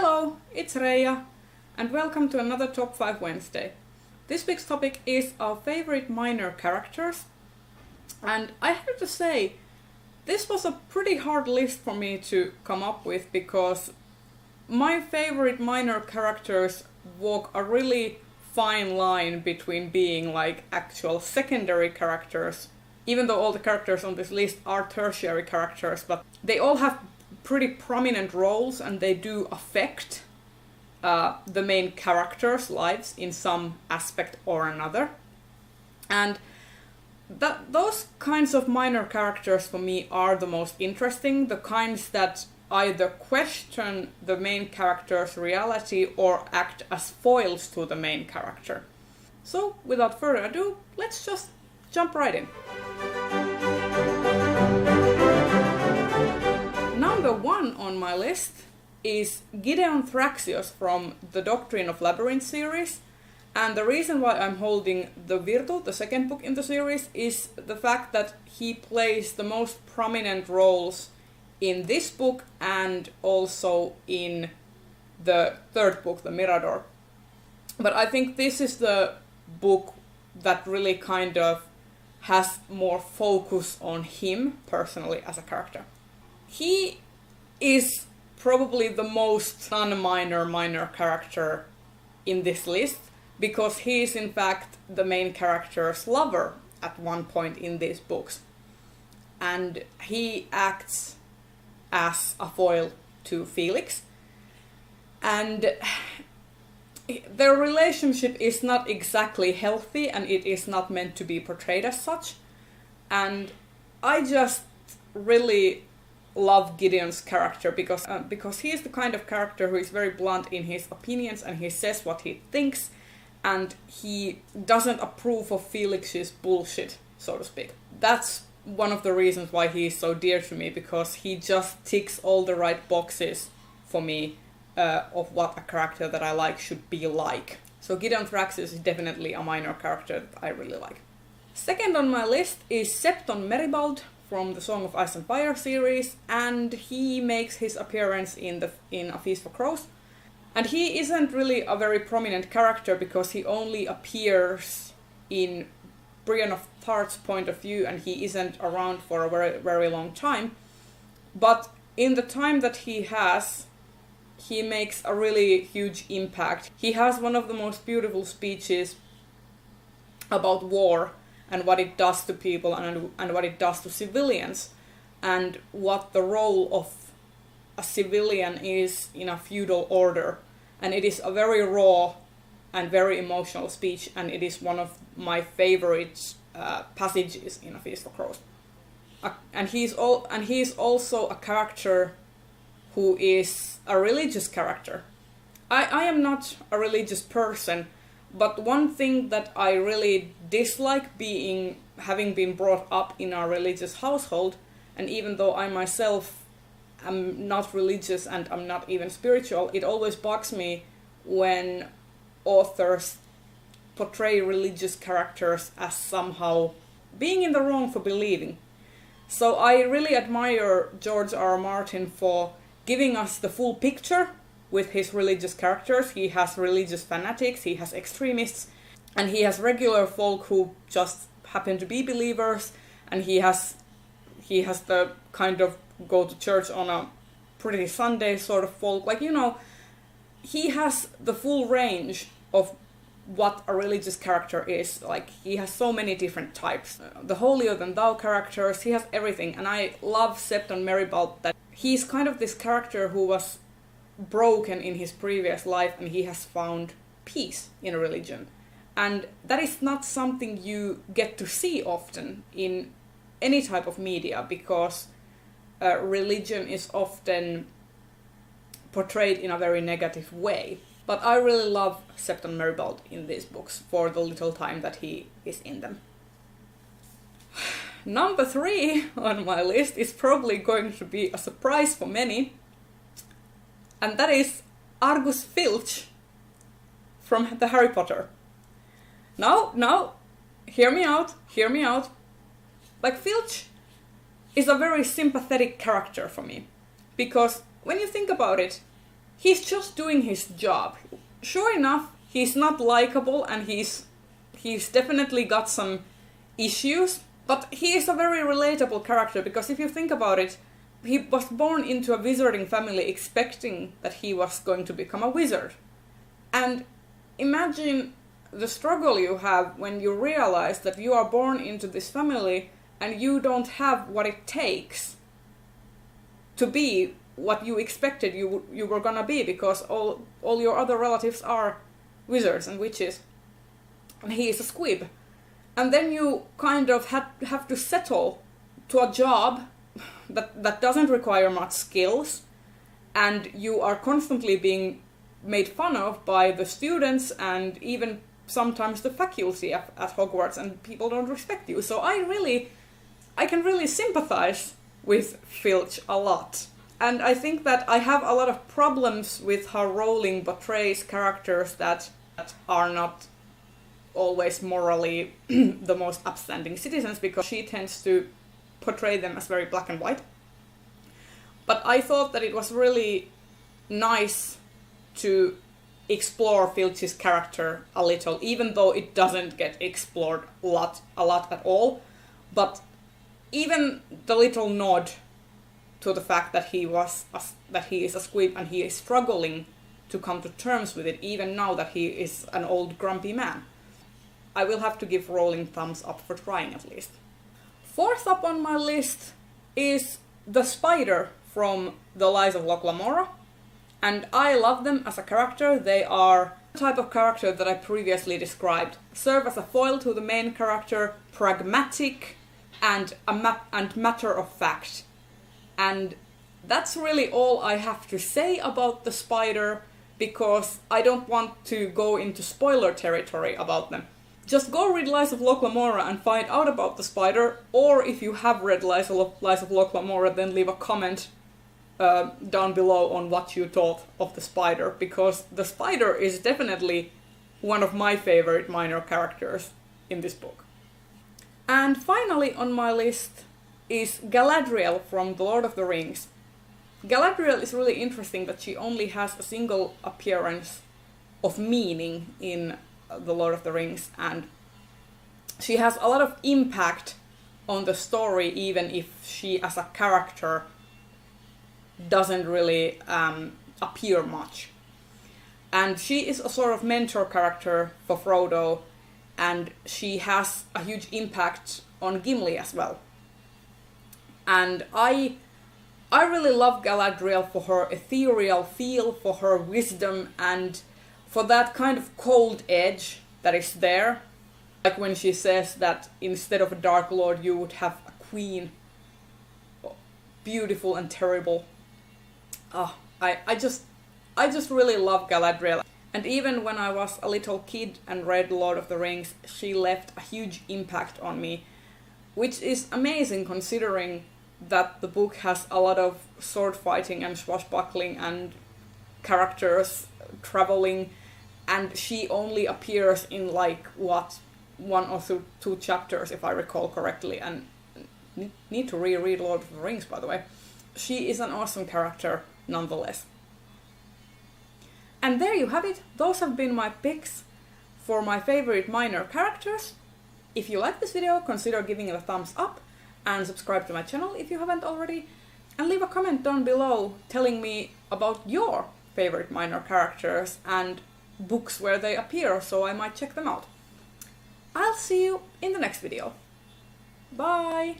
Hello, it's Reija, and welcome to another Top 5 Wednesday. This week's topic is our favorite minor characters, and I have to say, this was a pretty hard list for me to come up with because my favorite minor characters walk a really fine line between being like actual secondary characters, even though all the characters on this list are tertiary characters, but they all have pretty prominent roles and they do affect the main characters' lives in some aspect or another. And those kinds of minor characters for me are the most interesting, the kinds that either question the main character's reality or act as foils to the main character. So, without further ado, let's just jump right in. Number 1 on my list is Gideon Thraxios from the Doctrine of Labyrinth series. And the reason why I'm holding the Virtu, the second book in the series, is the fact that he plays the most prominent roles in this book and also in the third book, the Mirador. But I think this is the book that really kind of has more focus on him personally as a character. He is probably the most minor character in this list, because he is in fact the main character's lover at one point in these books. And he acts as a foil to Felix. And their relationship is not exactly healthy and it is not meant to be portrayed as such. And I just really love Gideon's character because he is the kind of character who is very blunt in his opinions and he says what he thinks and he doesn't approve of Felix's bullshit, so to speak. That's one of the reasons why he is so dear to me, because he just ticks all the right boxes for me of what a character that I like should be like. So Gideon Thraxios is definitely a minor character that I really like. Second on my list is Septon Meribald from the Song of Ice and Fire series, and he makes his appearance in A Feast for Crows. And he isn't really a very prominent character because he only appears in Brienne of Tarth's point of view and he isn't around for a very, very long time. But in the time that he has, he makes a really huge impact. He has one of the most beautiful speeches about war and what it does to people and what it does to civilians and what the role of a civilian is in a feudal order. And it is a very raw and very emotional speech, and it is one of my favorite passages in A Feast for Crows. And he is also a character who is a religious character. I am not a religious person, but one thing that I really dislike having been brought up in a religious household, and even though I myself am not religious and I'm not even spiritual, it always bugs me when authors portray religious characters as somehow being in the wrong for believing. So I really admire George R. R. Martin for giving us the full picture with his religious characters. He has religious fanatics, he has extremists, and he has regular folk who just happen to be believers, and he has the kind of go to church on a pretty Sunday sort of folk. Like, you know, he has the full range of what a religious character is. Like, he has so many different types. The holier than thou characters, he has everything. And I love Septon Meribald that he's kind of this character who was broken in his previous life and he has found peace in religion. And that is not something you get to see often in any type of media, because religion is often portrayed in a very negative way. But I really love Septon Meribald in these books for the little time that he is in them. Number 3 on my list is probably going to be a surprise for many, and that is Argus Filch from the Harry Potter. Now, hear me out. Like, Filch is a very sympathetic character for me, because when you think about it, he's just doing his job. Sure enough, he's not likable and he's definitely got some issues, but he is a very relatable character because if you think about it, he was born into a wizarding family expecting that he was going to become a wizard. And imagine the struggle you have when you realize that you are born into this family and you don't have what it takes to be what you expected you were gonna be, because all your other relatives are wizards and witches, and he is a squib. And then you kind of have to settle to a job that doesn't require much skills, and you are constantly being made fun of by the students and even sometimes the faculty at Hogwarts, and people don't respect you. So I can really sympathize with Filch a lot. And I think that I have a lot of problems with how Rowling portrays characters that are not always morally the most upstanding citizens, because she tends to portray them as very black and white. But I thought that it was really nice to explore Filch's character a little, even though it doesn't get explored a lot at all. But even the little nod to the fact that he is a squib and he is struggling to come to terms with it, even now that he is an old grumpy man. I will have to give Rowling thumbs up for trying at least. Fourth up on my list is the spider from The Lies of Locke Lamora, and I love them as a character. They are the type of character that I previously described. Serve as a foil to the main character, pragmatic and matter of fact. And that's really all I have to say about the spider, because I don't want to go into spoiler territory about them. Just go read Lies of Locke Lamora and find out about the spider, or if you have read Lies of Locke Lamora, then leave a comment down below on what you thought of the spider, because the spider is definitely one of my favorite minor characters in this book. And finally on my list is Galadriel from The Lord of the Rings. Galadriel is really interesting that she only has a single appearance of meaning in The Lord of the Rings, and she has a lot of impact on the story, even if she as a character doesn't really appear much. And she is a sort of mentor character for Frodo, and she has a huge impact on Gimli as well. And I really love Galadriel for her ethereal feel, for her wisdom, and for that kind of cold edge that is there. Like when she says that instead of a Dark Lord you would have a queen. Beautiful and terrible. I just really love Galadriel. And even when I was a little kid and read Lord of the Rings, she left a huge impact on me. Which is amazing considering that the book has a lot of sword fighting and swashbuckling and characters traveling, and she only appears in like one or two chapters if I recall correctly, and need to reread Lord of the Rings, by the way. She is an awesome character nonetheless. And there you have it. Those have been my picks for my favorite minor characters. If you like this video, consider giving it a thumbs up and subscribe to my channel if you haven't already, and leave a comment down below telling me about your favorite minor characters and books where they appear, so I might check them out. I'll see you in the next video. Bye!